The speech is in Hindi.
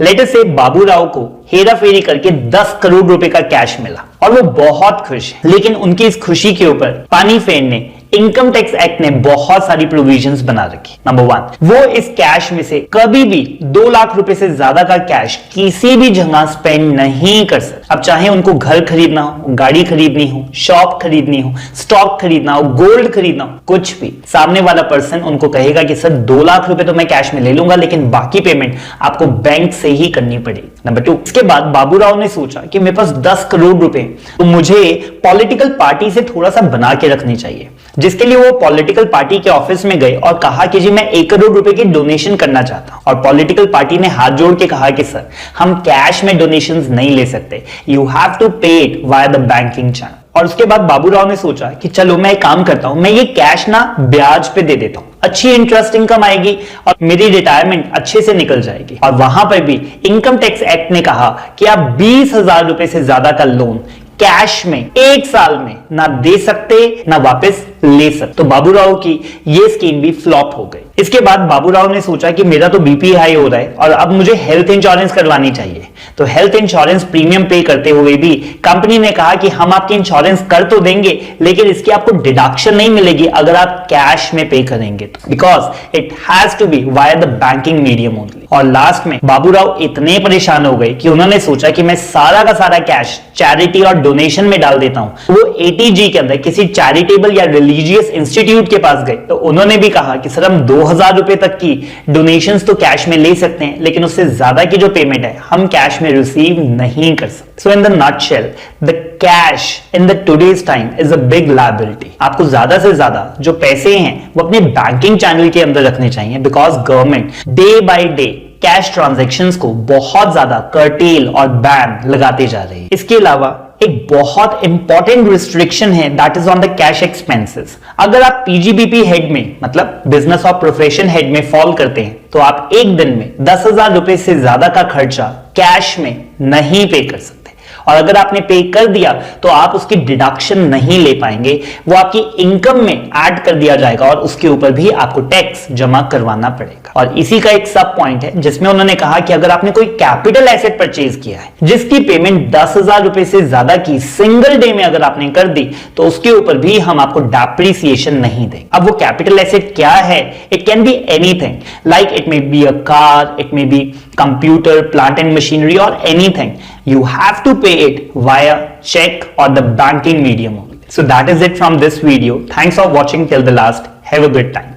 लेटर से बाबूराव को हेरा फेरी करके 10 करोड़ रुपए का कैश मिला और वो बहुत खुश है। लेकिन उनकी इस खुशी के ऊपर पानी फेरने इनकम टैक्स एक्ट ने बहुत सारी प्रोविजंस बना रखी। नंबर 1, वो इस कैश में से कभी भी 2 लाख रुपए से ज्यादा का कैश किसी भी जगह स्पेंड नहीं कर सकते। अब चाहे उनको घर खरीदना हो, गाड़ी खरीदनी हो, शॉप खरीदनी हो, स्टॉक खरीदना हो, गोल्ड खरीदना हो, कुछ भी, सामने वाला पर्सन उनको कहेगा कि सर 2 लाख रुपए तो मैं कैश में ले लूंगा, लेकिन बाकी पेमेंट आपको बैंक से ही करनी पड़ेगी। नंबर 2, इसके बाद बाबूराव ने सोचा कि मेरे पास 10 करोड़ रुपए, तो मुझे पॉलिटिकल पार्टी से थोड़ा सा बना के रखनी चाहिए, जिसके लिए वो पॉलिटिकल पार्टी के ऑफिस में गए और कहा कि जी मैं 1 करोड़ रुपए की डोनेशन करना चाहता हूं। और पॉलिटिकल पार्टी ने हाथ जोड़ के कहा कि सर हम कैश में डोनेशंस नहीं ले सकते, यू हैव टू पे it via the banking channel. और उसके बाद बाबूराव ने सोचा कि चलो मैं एक काम करता हूं, मैं ये कैश ना ब्याज पे दे देता हूं, अच्छी इंटरेस्ट इनकम आएगी और मेरी रिटायरमेंट अच्छे से निकल जाएगी। और वहां पर भी इनकम टैक्स एक्ट ने कहा कि आप 20,000 रुपए से ज्यादा का लोन कैश में 1 साल में ना दे सकते ना वापस ले सकते। तो बाबूराव की ये स्कीम भी फ्लॉप हो गई। इसके बाद बाबूराव ने सोचा कि मेरा तो बीपी हाई हो रहा है और अब मुझे हेल्थ इंश्योरेंस करवानी चाहिए। तो हेल्थ इंश्योरेंस प्रीमियम पे करते हुए भी कंपनी ने कहा कि हम आपकी इंश्योरेंस कर तो देंगे, लेकिन इसकी आपको डिडक्शन नहीं मिलेगी अगर आप कैश में पे करेंगे तो, because it has to be via the banking medium only. और लास्ट में बाबूराव इतने परेशान हो गए कि उन्होंने सोचा कि मैं सारा का सारा कैश चैरिटी और डोनेशन में डाल देता हूं। वो एटीजी के अंदर किसी चैरिटेबल या रिलीजियस इंस्टीट्यूट के पास गए, तो उन्होंने भी कहा कि सर हम 2,000 रुपए तक की डोनेशंस तो कैश में ले सकते हैं, लेकिन उससे ज्यादा की जो पेमेंट है हम कैश में रिसीव नहीं कर सकते। So in the nutshell, the cash in the today's time is a big liability. आपको ज्यादा से ज्यादा जो पैसे हैं वो अपने बैंकिंग चैनल के अंदर रखने चाहिए, because government day by day cash transactions को बहुत ज्यादा कर्टेल और बैन लगाते जा रही है। इसके अलावा एक बहुत इंपॉर्टेंट रिस्ट्रिक्शन है, that is on the cash expenses. अगर आप पीजीबीपी हेड में, मतलब बिजनेस और प्रोफेशन हेड में फॉल करते हैं, तो आप एक दिन में 10,000 रुपए से ज्यादा का खर्चा कैश में नहीं पे कर सकते। और अगर आपने पे कर दिया तो आप उसकी डिडक्शन नहीं ले पाएंगे, वो आपकी इनकम में ऐड कर दिया जाएगा और उसके ऊपर भी आपको टैक्स जमा करवाना पड़ेगा। और इसी का एक सब पॉइंट है जिसमें उन्होंने कहा कि अगर आपने कोई कैपिटल एसेट परचेज किया है जिसकी पेमेंट 10,000 रुपए से ज्यादा की सिंगल डे में अगर आपने कर दी, तो उसके ऊपर भी हम आपको डेप्रिसिएशन नहीं देंगे। अब वो कैपिटल एसेट क्या है? It can be anything, like it may be a car, it may be computer, plant and machinery और anything. You have to pay it via check or the banking medium only. So that is it from this video. Thanks for watching till the last. Have a good time.